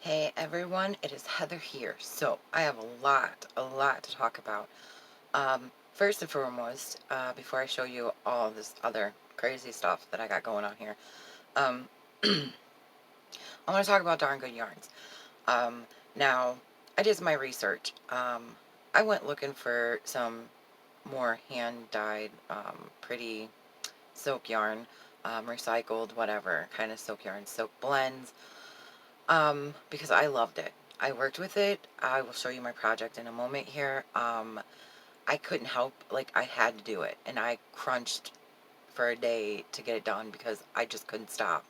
Hey everyone, it is Heather here. So I have a lot to talk about. First and foremost, before I show you all this other crazy stuff that I got going on here, um, I want to talk about darn good yarns. Um, Now, I did my research. I went looking for some more hand-dyed, pretty silk yarn, recycled, whatever kind of silk yarn, silk blends. Because I loved it. I worked with it. I will show you my project in a moment here. I couldn't help, like, I had to do it. And I crunched for a day to get it done because I just couldn't stop.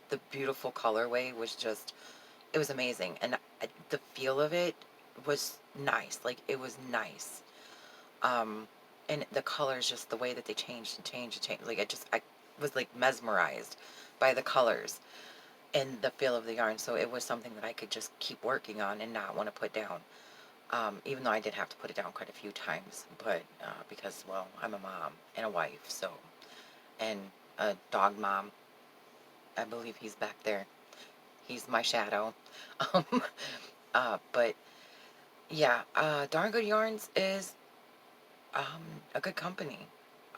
The beautiful colorway was just, it was amazing. And the feel of it was nice. Like, it was nice. Um, and the colors, just the way that they changed and changed and changed. Like, I was like mesmerized by the colors and the feel of the yarn. So it was something that I could just keep working on and not want to put down. Even though I did have to put it down quite a few times, but because, well, I'm a mom and a wife, so, and a dog mom. I believe he's back there. He's my shadow. Um, but yeah, Darn Good Yarns is a good company.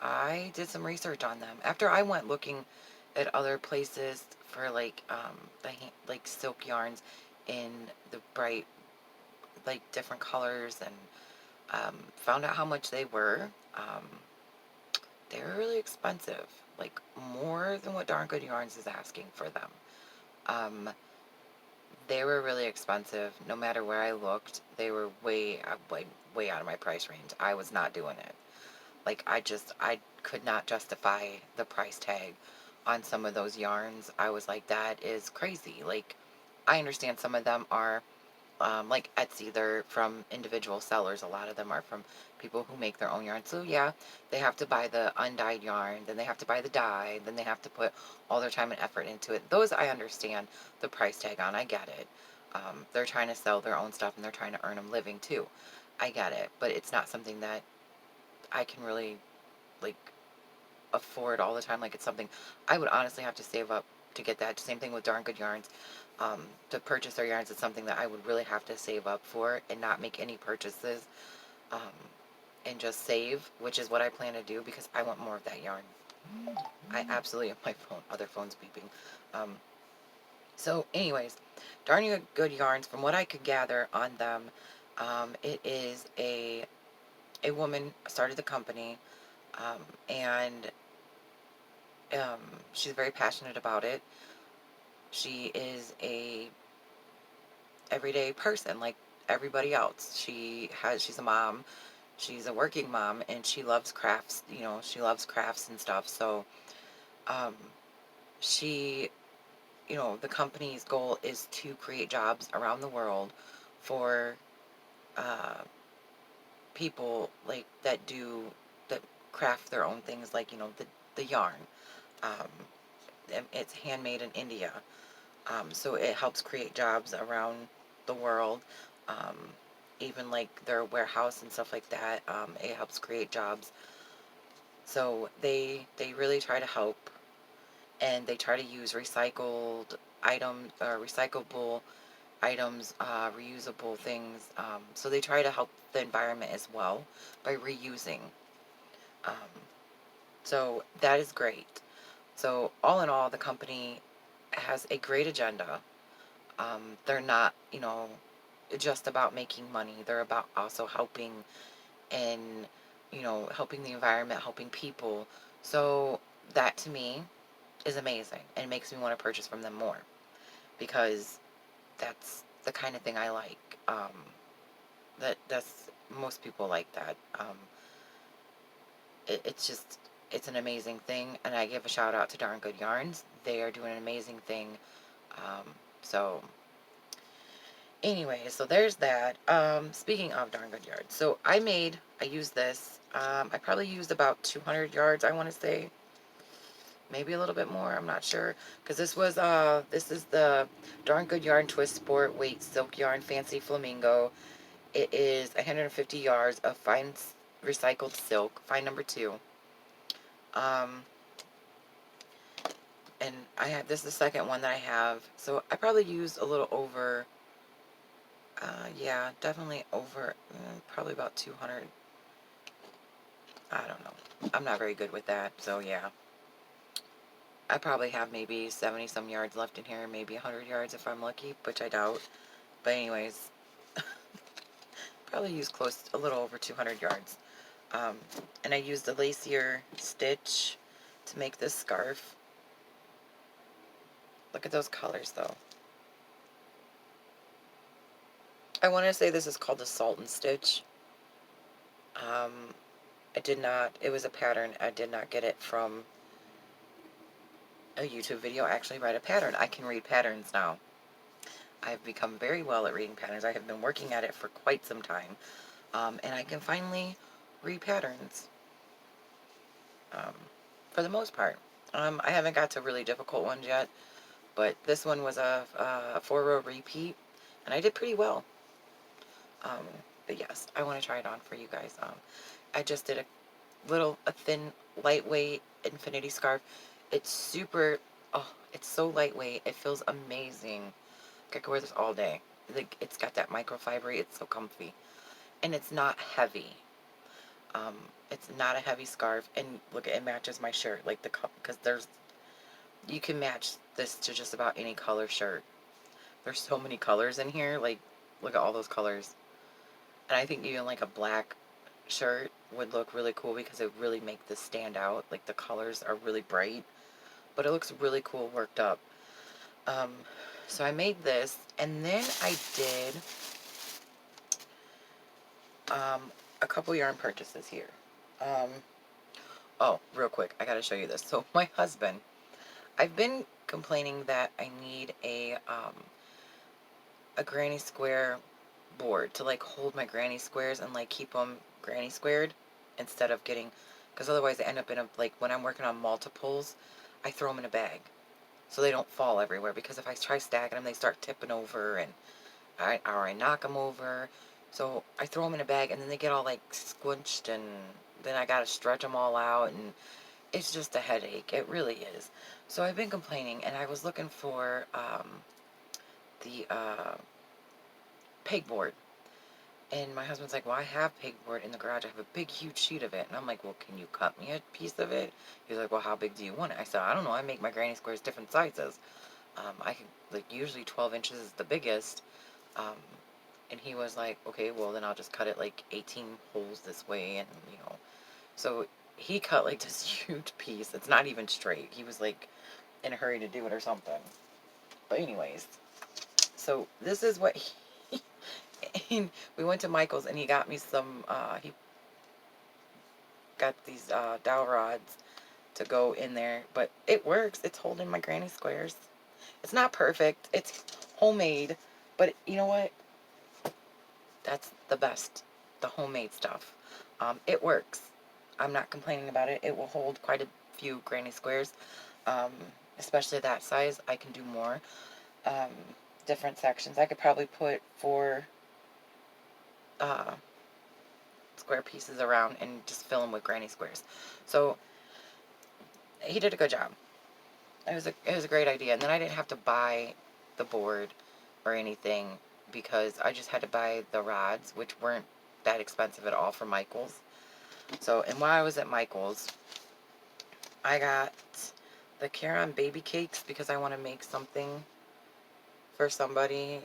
I did some research on them after I went looking at other places for like like silk yarns in the bright, like, different colors, and found out how much they were. Um, they were really expensive, like more than what Darn Good Yarns is asking for them. Um, they were really expensive. No matter where I looked, they were way out of my price range. I was not doing it. Like, I could not justify the price tag on some of those yarns. I was like, that is crazy. Like, I understand some of them are like Etsy, they're from individual sellers. A lot of them are from people who make their own yarn. So yeah, they have to buy the undyed yarn, then they have to buy the dye, then they have to put all their time and effort into it. Those I understand the price tag on. I get it. They're trying to sell their own stuff and they're trying to earn a living too. I get it, but it's not something that I can really, like, afford all the time. Like, it's something I would honestly have to save up to get that. Same thing with Darn Good Yarns. To purchase their yarns, it's something that I would really have to save up for and not make any purchases, um, and just save, which is what I plan to do because I want more of that yarn. I absolutely, my other phone's beeping. Um, so anyways, Darn Good Yarns, from what I could gather on them, it is a woman started the company, and um, she's very passionate about it. She is a everyday person like everybody else. She's a mom, she's a working mom, and she loves crafts. She loves crafts and stuff. So um, she, the company's goal is to create jobs around the world for uh, people like that craft their own things, like the yarn. Um, it's handmade in India. So it helps create jobs around the world. Um, Even like their warehouse and stuff like that, it helps create jobs. So they really try to help, and they try to use recycled items, recyclable items, reusable things. So they try to help the environment as well by reusing. Um, so that is great. So all in all, the company has a great agenda. They're not, just about making money. They're about also helping and, helping the environment, helping people. So that to me is amazing and makes me want to purchase from them more because that's the kind of thing I like. That's most people like that. It's just, it's an amazing thing, and I give a shout out to Darn Good Yarns. They are doing an amazing thing. Um, so Anyway, so there's that. Speaking of Darn Good Yards, so I used this. I probably used about 200 yards, I want to say. Maybe a little bit more, I'm not sure. Because this is the Darn Good Yarn Twist Sport Weight Silk Yarn Fancy Flamingo. It is 150 yards of fine recycled silk, fine number 2. Um, and this is the second one that I have. So I probably used a little over Yeah, definitely over, probably about 200. I don't know. I'm not very good with that, so yeah. I probably have maybe 70 some yards left in here, maybe 100 yards if I'm lucky, which I doubt. But anyways, probably use close, a little over 200 yards. Um, and I used a lacier stitch to make this scarf. Look at those colors though. I want to say this is called the Salt and Stitch. Um, I did not, it was a pattern. I did not get it from a YouTube video. I actually read a pattern. I can read patterns now. I've become very well at reading patterns. I have been working at it for quite some time. And I can finally read patterns, um, for the most part. I haven't got to really difficult ones yet, but this one was a 4-row repeat, and I did pretty well. Um, but yes, I want to try it on for you guys. I just did a thin, lightweight infinity scarf. It's super, oh, it's so lightweight. It feels amazing. I could wear this all day. Like, it's got that microfiber. It's so comfy. And it's not heavy. Um, it's not a heavy scarf. And look, it matches my shirt. Like, because you can match this to just about any color shirt. There's so many colors in here. Like, look at all those colors. And I think even like a black shirt would look really cool because it would really make this stand out. Like, the colors are really bright, but it looks really cool worked up. Um, so I made this, and then I did a couple yarn purchases here. Oh, real quick, I gotta show you this. So my husband, I've been complaining that I need a granny square board to like hold my granny squares and like keep them granny squared instead of getting, because otherwise they end up in a, like when I'm working on multiples, I throw them in a bag so they don't fall everywhere, because if I try stacking them, they start tipping over, and I knock them over. So I throw them in a bag, and then they get all like squinched, and then I gotta stretch them all out, and it's just a headache. It really is. So I've been complaining, and I was looking for the pegboard. And my husband's like, well, I have pegboard in the garage. I have a big, huge sheet of it. And I'm like, well, can you cut me a piece of it? He's like, well, how big do you want it? I said, I don't know. I make my granny squares different sizes. I could, like, usually 12 inches is the biggest. Um, and he was like, okay, well, then I'll just cut it like 18 holes this way. And, you know, so he cut like this huge piece. It's not even straight. He was like in a hurry to do it or something. But anyways, so this is what he, and we went to Michael's, and he got me some, he got these dowel rods to go in there, but it works. It's holding my granny squares. It's not perfect. It's homemade, but you know what? That's the best. The homemade stuff. It works. I'm not complaining about it. It will hold quite a few granny squares, um, especially that size. I can do more. Um, Different sections. I could probably put 4 uh, square pieces around and just fill them with granny squares. So he did a good job. It was a great idea. And then I didn't have to buy the board or anything, because I just had to buy the rods, which weren't that expensive at all, from Michael's. So, and while I was at Michael's, I got the Caron baby cakes because I want to make something for somebody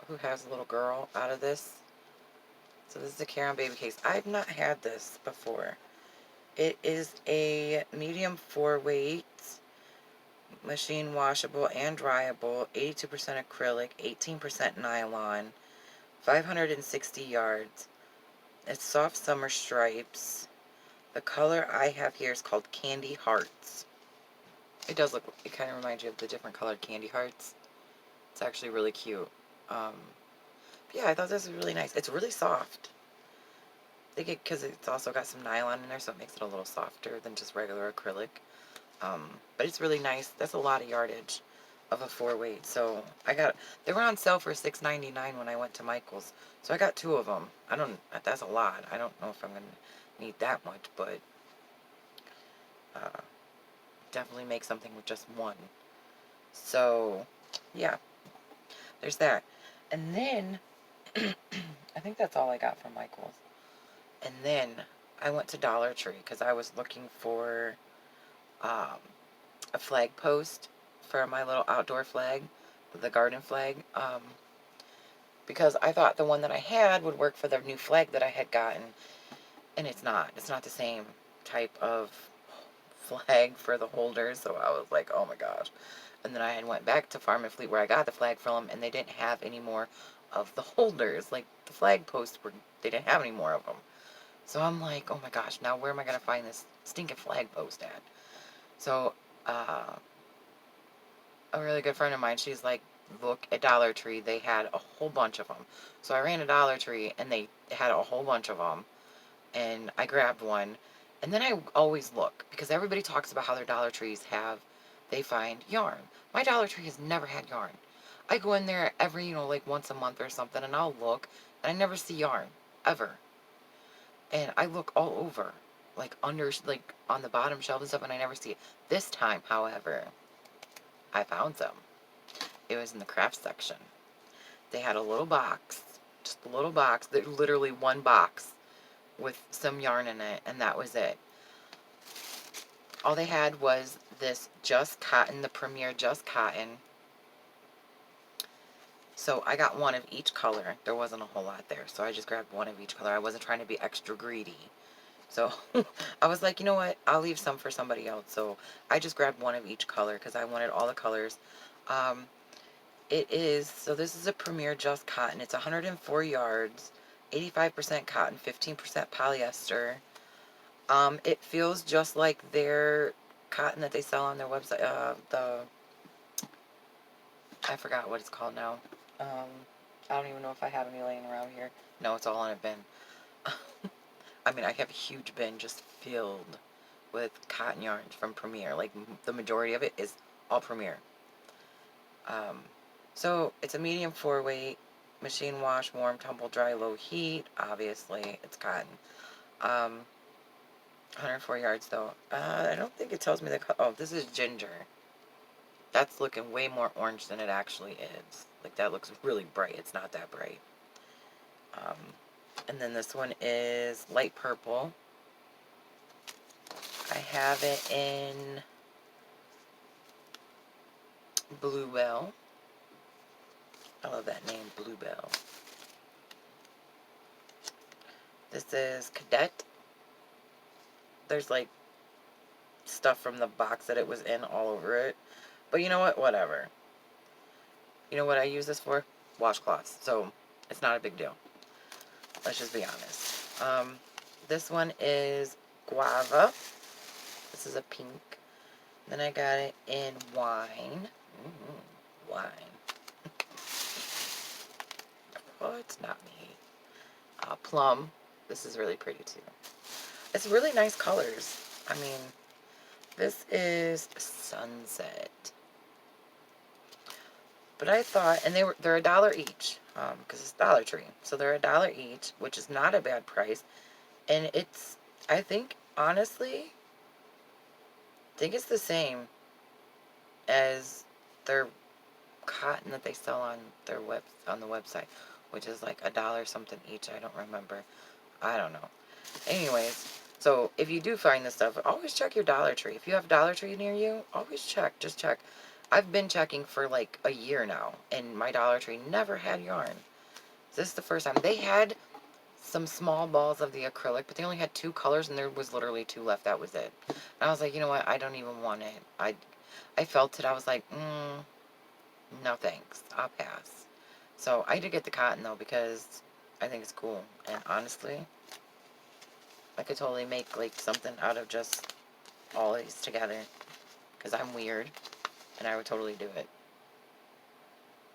who has a little girl out of this. So this is the Caron baby cakes. I've not had this before. It is a medium 4-weight, machine washable and dryable, 82% acrylic, 18% nylon, 560 yards. It's soft summer stripes. The color I have here is called Candy Hearts. It does look, it kind of reminds you of the different colored candy hearts. It's actually really cute. Yeah, I thought this was really nice. It's really soft. Because it's also got some nylon in there, so it makes it a little softer than just regular acrylic. But it's really nice. That's a lot of yardage of a 4-weight. So they were on sale for $6.99 when I went to Michael's. So I got 2 of them. That's a lot. I don't know if I'm going to need that much, but uh, definitely make something with just one. So, yeah, there's that. And then I think that's all I got from Michael's. And then I went to Dollar Tree because I was looking for um, a flag post for my little outdoor flag, the garden flag, because I thought the one that I had would work for the new flag that I had gotten, and it's not. It's not the same type of flag for the holders, so I was like, oh my gosh. And then I had went back to Farm and Fleet where I got the flag from, and they didn't have any more of the holders. Like, the flag posts were, they didn't have any more of them. So I'm like, oh my gosh, now where am I going to find this stinking flag post at? So, uh, a really good friend of mine, she's like, look at Dollar Tree. They had a whole bunch of them. So I ran to Dollar Tree, and they had a whole bunch of them. And I grabbed one. And then I always look, because everybody talks about how their Dollar Trees they find yarn. My Dollar Tree has never had yarn. I go in there every, like once a month or something, and I'll look, and I never see yarn, ever. And I look all over, like under, like on the bottom shelf and stuff, and I never see it. This time, however, I found some. It was in the craft section. They had a little box, just a little box, literally one box with some yarn in it, and that was it. All they had was this Just Cotton, the Premier Just Cotton. So I got one of each color. There wasn't a whole lot there, so I just grabbed one of each color. I wasn't trying to be extra greedy. So I was like, you know what? I'll leave some for somebody else. So I just grabbed one of each color because I wanted all the colors. So this is a Premier Just Cotton. It's 104 yards, 85% cotton, 15% polyester. It feels just like their cotton that they sell on their website. I forgot what it's called now. I don't even know if I have any laying around here. No, it's all in a bin. I mean, I have a huge bin just filled with cotton yarns from Premier. Like, the majority of it is all Premier. So, it's a medium 4-weight, machine wash, warm, tumble dry, low heat. Obviously, it's cotton. 104 yards, though. I don't think it tells me the color. Oh, this is ginger. That's looking way more orange than it actually is. Like, that looks really bright. It's not that bright. And then this one is light purple. I have it in Bluebell. I love that name, Bluebell. This is Cadet. There's like stuff from the box that it was in all over it. But you know what? Whatever. You know what I use this for? Washcloths. So it's not a big deal. Let's just be honest. This one is Guava. This is a pink. Then I got it in wine. Wine. Oh, it's not me. Plum. This is really pretty too. It's really nice colors. I mean, this is Sunset. But I thought, and they're $1 each, because it's Dollar Tree. So they're $1 each, which is not a bad price. And it's, I think, honestly, I think it's the same as their cotton that they sell on their on the website, which is like $1 something each. I don't remember. I don't know. Anyways, so if you do find this stuff, always check your Dollar Tree. If you have Dollar Tree near you, always check. Just check. I've been checking for like a year now, and my Dollar Tree never had yarn. This is the first time. They had some small balls of the acrylic, but they only had 2 colors, and there was literally 2 left. That was it. And I was like, you know what? I don't even want it. I felt it. I was like, no thanks. I'll pass. So I did get the cotton though because I think it's cool. And honestly, I could totally make like something out of just all these together because I'm weird and I would totally do it.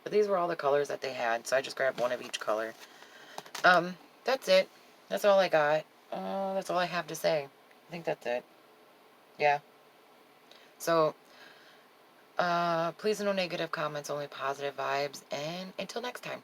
But these were all the colors that they had, so I just grabbed one of each color. That's it. That's all I got. That's all I have to say. I think that's it. Yeah. So, please no negative comments, only positive vibes, and until next time.